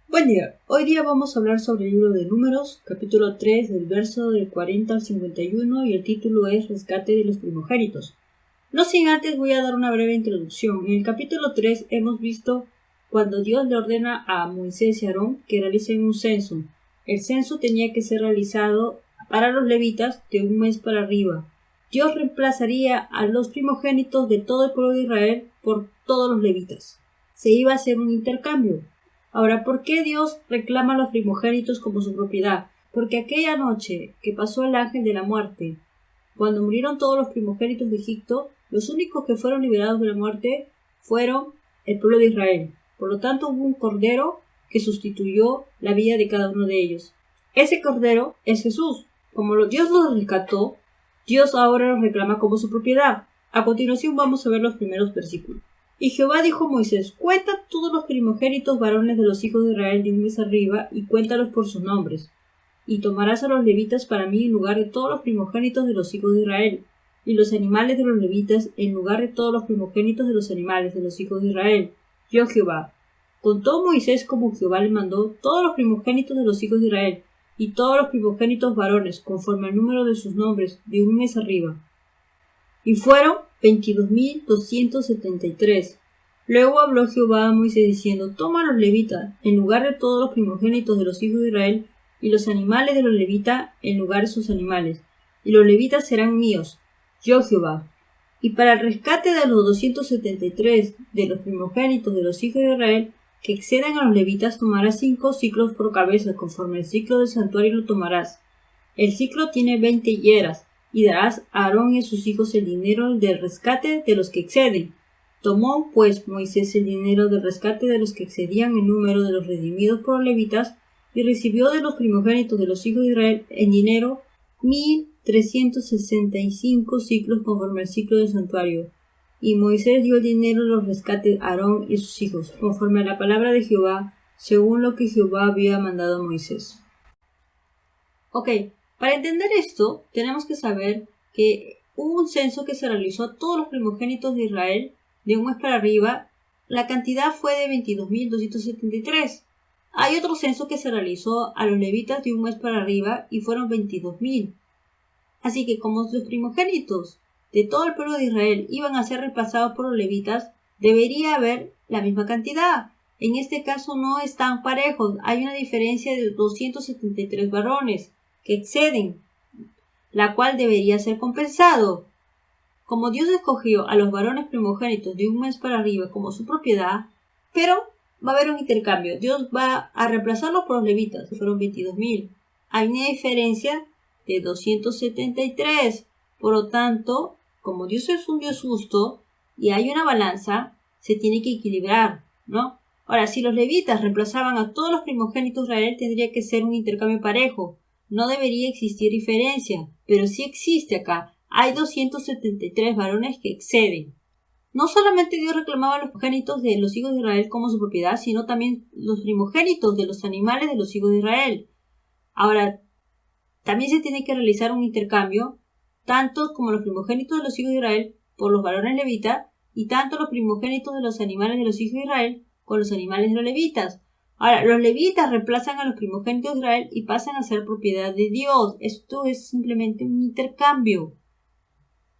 Buen día, hoy día vamos a hablar sobre el libro de Números, capítulo 3, del verso del 40 al 51 y el título es Rescate de los primogénitos. No sin antes voy a dar una breve introducción. En el capítulo 3 hemos visto cuando Dios le ordena a Moisés y Aarón que realicen un censo. El censo tenía que ser realizado para los levitas de un mes para arriba. Dios reemplazaría a los primogénitos de todo el pueblo de Israel por todos los levitas. Se iba a hacer un intercambio. Ahora, ¿por qué Dios reclama a los primogénitos como su propiedad? Porque aquella noche que pasó el ángel de la muerte, cuando murieron todos los primogénitos de Egipto, los únicos que fueron liberados de la muerte fueron el pueblo de Israel. Por lo tanto, hubo un cordero que sustituyó la vida de cada uno de ellos. Ese cordero es Jesús. Como Dios los rescató, Dios ahora los reclama como su propiedad. A continuación vamos a ver los primeros versículos. Y Jehová dijo a Moisés: cuenta todos los primogénitos varones de los hijos de Israel de un mes arriba, y cuéntalos por sus nombres. Y tomarás a los levitas para mí en lugar de todos los primogénitos de los hijos de Israel, y los animales de los levitas en lugar de todos los primogénitos de los animales de los hijos de Israel. Yo Jehová. Contó Moisés como Jehová le mandó todos los primogénitos de los hijos de Israel, y todos los primogénitos varones, conforme al número de sus nombres, de un mes arriba. Y fueron 22,273. Luego habló Jehová a Moisés diciendo: toma a los levitas en lugar de todos los primogénitos de los hijos de Israel, y los animales de los levitas en lugar de sus animales, y los levitas serán míos, yo Jehová. Y para el rescate de los 273 de los primogénitos de los hijos de Israel que excedan a los levitas, tomarás 5 ciclos por cabeza, conforme el ciclo del santuario lo tomarás. El ciclo tiene 20 hieras, y darás a Aarón y a sus hijos el dinero del rescate de los que exceden. Tomó pues Moisés el dinero del rescate de los que excedían el número de los redimidos por los levitas, y recibió de los primogénitos de los hijos de Israel en dinero 1,365 ciclos conforme al ciclo del santuario. Y Moisés dio el dinero de los rescates a Aarón y a sus hijos, conforme a la palabra de Jehová, según lo que Jehová había mandado a Moisés. Para entender esto, tenemos que saber que hubo un censo que se realizó a todos los primogénitos de Israel de un mes para arriba. La cantidad fue de 22,273. Hay otro censo que se realizó a los levitas de un mes para arriba y fueron 22,000. Así que como los primogénitos de todo el pueblo de Israel iban a ser reemplazados por los levitas, debería haber la misma cantidad. En este caso no están parejos, hay una diferencia de 273 varones que exceden, la cual debería ser compensado. Como Dios escogió a los varones primogénitos de un mes para arriba como su propiedad, pero va a haber un intercambio. Dios va a reemplazarlos por los levitas, que fueron 22,000. Hay una diferencia de 273. Por lo tanto, como Dios es un Dios justo y hay una balanza, se tiene que equilibrar, ¿no? Ahora, si los levitas reemplazaban a todos los primogénitos de Israel, tendría que ser un intercambio parejo. No debería existir diferencia, pero sí existe acá. Hay 273 varones que exceden. No solamente Dios reclamaba a los primogénitos de los hijos de Israel como su propiedad, sino también los primogénitos de los animales de los hijos de Israel. Ahora, también se tiene que realizar un intercambio, tanto como los primogénitos de los hijos de Israel por los varones levitas, y tanto los primogénitos de los animales de los hijos de Israel con los animales de los levitas. Ahora, los levitas reemplazan a los primogénitos de Israel y pasan a ser propiedad de Dios. Esto es simplemente un intercambio.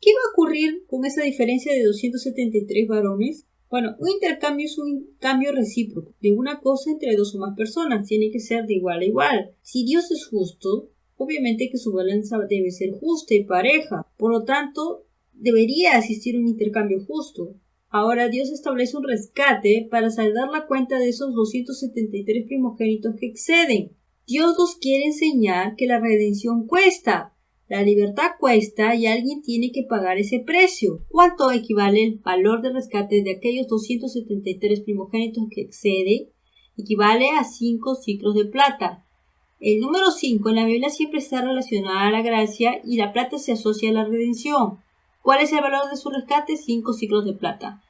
¿Qué va a ocurrir con esa diferencia de 273 varones? Bueno, un intercambio es un cambio recíproco de una cosa entre dos o más personas. Tiene que ser de igual a igual. Si Dios es justo, obviamente que su balanza debe ser justa y pareja. Por lo tanto, debería existir un intercambio justo. Ahora Dios establece un rescate para saldar la cuenta de esos 273 primogénitos que exceden. Dios nos quiere enseñar que la redención cuesta. La libertad cuesta y alguien tiene que pagar ese precio. ¿Cuánto equivale el valor de rescate de aquellos 273 primogénitos que exceden? Equivale a 5 ciclos de plata. El número 5 en la Biblia siempre está relacionado a la gracia y la plata se asocia a la redención. ¿Cuál es el valor de su rescate? 5 ciclos de plata.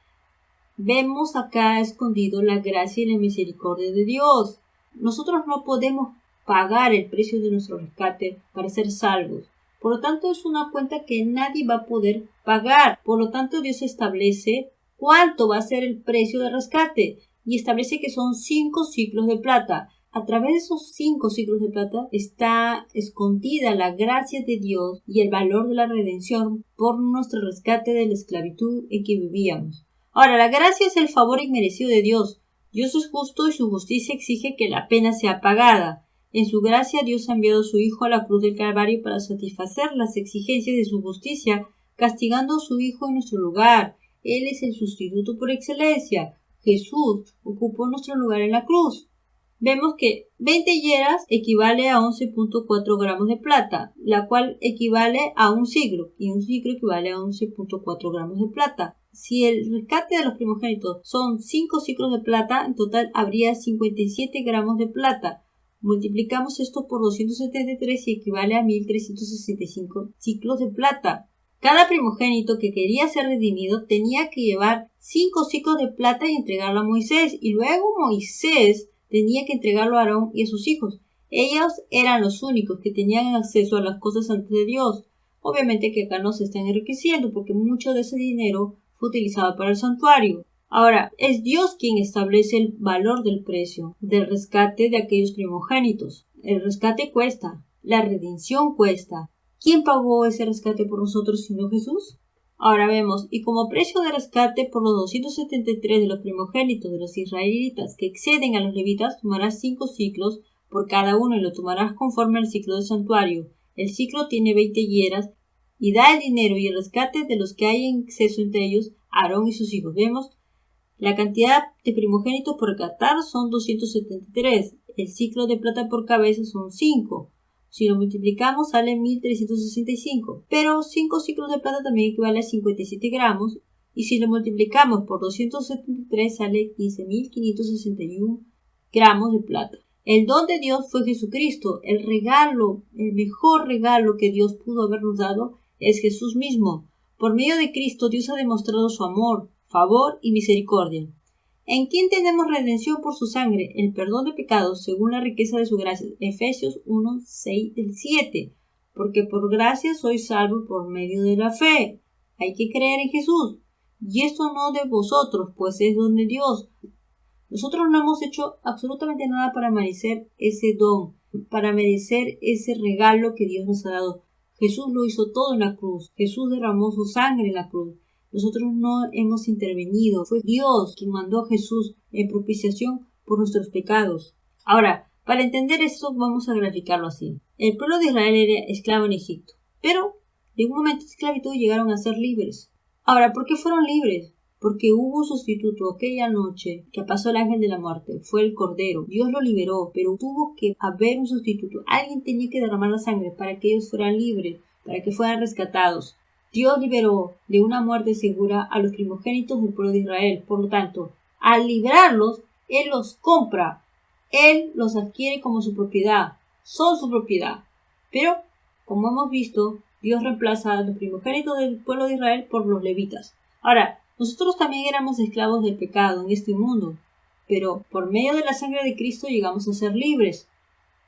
Vemos acá escondido la gracia y la misericordia de Dios. Nosotros no podemos pagar el precio de nuestro rescate para ser salvos. Por lo tanto, es una cuenta que nadie va a poder pagar. Por lo tanto, Dios establece cuánto va a ser el precio de rescate. y establece que son 5 ciclos de plata. A través de esos 5 ciclos de plata está escondida la gracia de Dios y el valor de la redención por nuestro rescate de la esclavitud en que vivíamos. Ahora, la gracia es el favor inmerecido de Dios. Dios es justo y su justicia exige que la pena sea pagada. En su gracia, Dios ha enviado a su Hijo a la cruz del Calvario para satisfacer las exigencias de su justicia, castigando a su Hijo en nuestro lugar. Él es el sustituto por excelencia. Jesús ocupó nuestro lugar en la cruz. Vemos que 20 hieras equivale a 11.4 gramos de plata, la cual equivale a un siglo, y un siglo equivale a 11.4 gramos de plata. Si el rescate de los primogénitos son 5 ciclos de plata, en total habría 57 gramos de plata. Multiplicamos esto por 273 y equivale a 1365 ciclos de plata. Cada primogénito que quería ser redimido tenía que llevar 5 ciclos de plata y entregarlo a Moisés, y luego Moisés tenía que entregarlo a Aarón y a sus hijos. Ellos eran los únicos que tenían acceso a las cosas santas de Dios. Obviamente que acá no se están enriqueciendo porque mucho de ese dinero fue utilizado para el santuario. Ahora, es Dios quien establece el valor del precio del rescate de aquellos primogénitos. El rescate cuesta, la redención cuesta. ¿Quién pagó ese rescate por nosotros sino Jesús? Ahora vemos, y como precio de rescate por los 273 de los primogénitos de los israelitas que exceden a los levitas, tomarás 5 ciclos por cada uno y lo tomarás conforme al ciclo del santuario. El ciclo tiene 20 hieras y da el dinero y el rescate de los que hay en exceso entre ellos, Aarón y sus hijos. Vemos, la cantidad de primogénitos por rescatar son 273. El ciclo de plata por cabeza son 5. Si lo multiplicamos sale 1365, pero 5 ciclos de plata también equivale a 57 gramos, y si lo multiplicamos por 273 sale 15.561 gramos de plata. El don de Dios fue Jesucristo. El regalo, el mejor regalo que Dios pudo habernos dado es Jesús mismo. Por medio de Cristo Dios ha demostrado su amor, favor y misericordia. ¿En quién tenemos redención por su sangre? El perdón de pecados según la riqueza de su gracia. Efesios 1, 6 del 7. Porque por gracia sois salvos por medio de la fe. Hay que creer en Jesús. Y esto no de vosotros, pues es don de Dios. Nosotros no hemos hecho absolutamente nada para merecer ese don, para merecer ese regalo que Dios nos ha dado. Jesús lo hizo todo en la cruz. Jesús derramó su sangre en la cruz. Nosotros no hemos intervenido. Fue Dios quien mandó a Jesús en propiciación por nuestros pecados. Ahora, para entender esto vamos a graficarlo así. El pueblo de Israel era esclavo en Egipto, pero de un momento de esclavitud llegaron a ser libres. Ahora, ¿por qué fueron libres? Porque hubo un sustituto aquella noche que pasó el ángel de la muerte. Fue el Cordero. Dios lo liberó, pero tuvo que haber un sustituto. Alguien tenía que derramar la sangre para que ellos fueran libres, para que fueran rescatados. Dios liberó de una muerte segura a los primogénitos del pueblo de Israel. Por lo tanto, al librarlos, Él los compra. Él los adquiere como su propiedad. Son su propiedad. Pero, como hemos visto, Dios reemplaza a los primogénitos del pueblo de Israel por los levitas. Ahora, nosotros también éramos esclavos del pecado en este mundo, pero por medio de la sangre de Cristo llegamos a ser libres.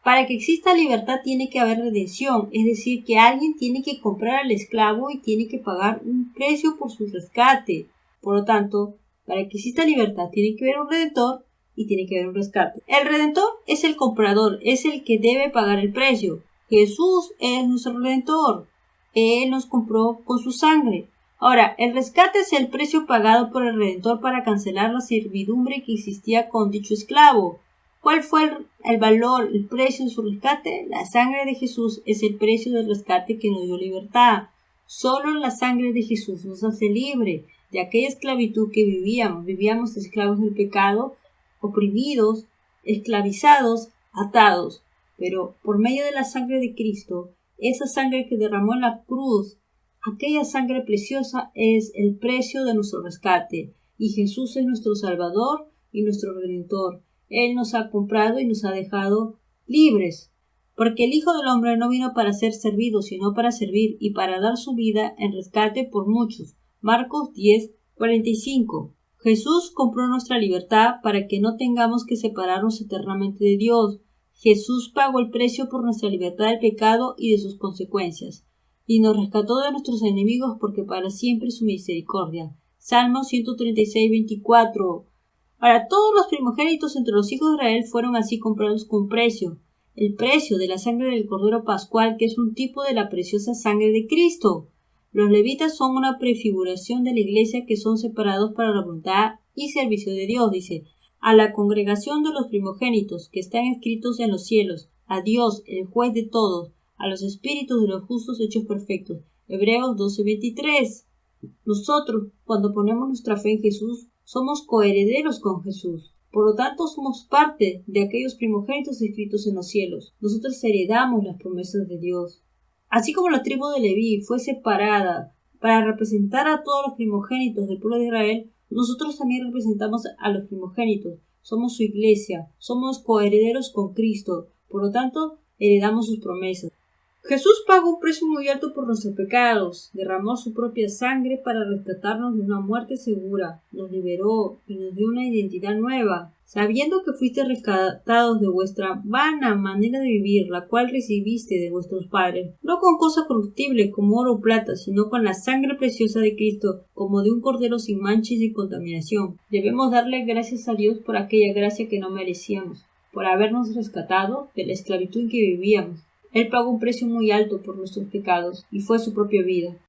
Para que exista libertad tiene que haber redención, es decir, que alguien tiene que comprar al esclavo y tiene que pagar un precio por su rescate. Por lo tanto, para que exista libertad tiene que haber un redentor y tiene que haber un rescate. El redentor es el comprador, es el que debe pagar el precio. Jesús es nuestro redentor. Él nos compró con su sangre. Ahora, el rescate es el precio pagado por el Redentor para cancelar la servidumbre que existía con dicho esclavo. ¿Cuál fue el valor, el precio de su rescate? La sangre de Jesús es el precio del rescate que nos dio libertad. Solo la sangre de Jesús nos hace libre de aquella esclavitud que vivíamos. Vivíamos esclavos del pecado, oprimidos, esclavizados, atados. Pero por medio de la sangre de Cristo, esa sangre que derramó en la cruz, aquella sangre preciosa es el precio de nuestro rescate, y Jesús es nuestro Salvador y nuestro Redentor. Él nos ha comprado y nos ha dejado libres, porque el Hijo del Hombre no vino para ser servido, sino para servir y para dar su vida en rescate por muchos. Marcos 10:45. Jesús compró nuestra libertad para que no tengamos que separarnos eternamente de Dios. Jesús pagó el precio por nuestra libertad del pecado y de sus consecuencias, y nos rescató de nuestros enemigos porque para siempre es su misericordia. Salmo 136:24. Ahora, todos los primogénitos entre los hijos de Israel fueron así comprados con precio, el precio de la sangre del Cordero Pascual, que es un tipo de la preciosa sangre de Cristo. Los levitas son una prefiguración de la iglesia, que son separados para la voluntad y servicio de Dios. Dice: a la congregación de los primogénitos que están escritos en los cielos, a Dios, el juez de todos, a los espíritus de los justos hechos perfectos. Hebreos 12:23. Nosotros, cuando ponemos nuestra fe en Jesús, somos coherederos con Jesús. Por lo tanto, somos parte de aquellos primogénitos escritos en los cielos. Nosotros heredamos las promesas de Dios. Así como la tribu de Leví fue separada para representar a todos los primogénitos del pueblo de Israel, nosotros también representamos a los primogénitos. Somos su iglesia, somos coherederos con Cristo. Por lo tanto, heredamos sus promesas. Jesús pagó un precio muy alto por nuestros pecados, derramó su propia sangre para rescatarnos de una muerte segura, nos liberó y nos dio una identidad nueva. Sabiendo que fuiste rescatados de vuestra vana manera de vivir, la cual recibiste de vuestros padres, no con cosas corruptibles como oro o plata, sino con la sangre preciosa de Cristo, como de un cordero sin mancha y sin contaminación. Debemos darle gracias a Dios por aquella gracia que no merecíamos, por habernos rescatado de la esclavitud en que vivíamos. Él pagó un precio muy alto por nuestros pecados y fue su propia vida.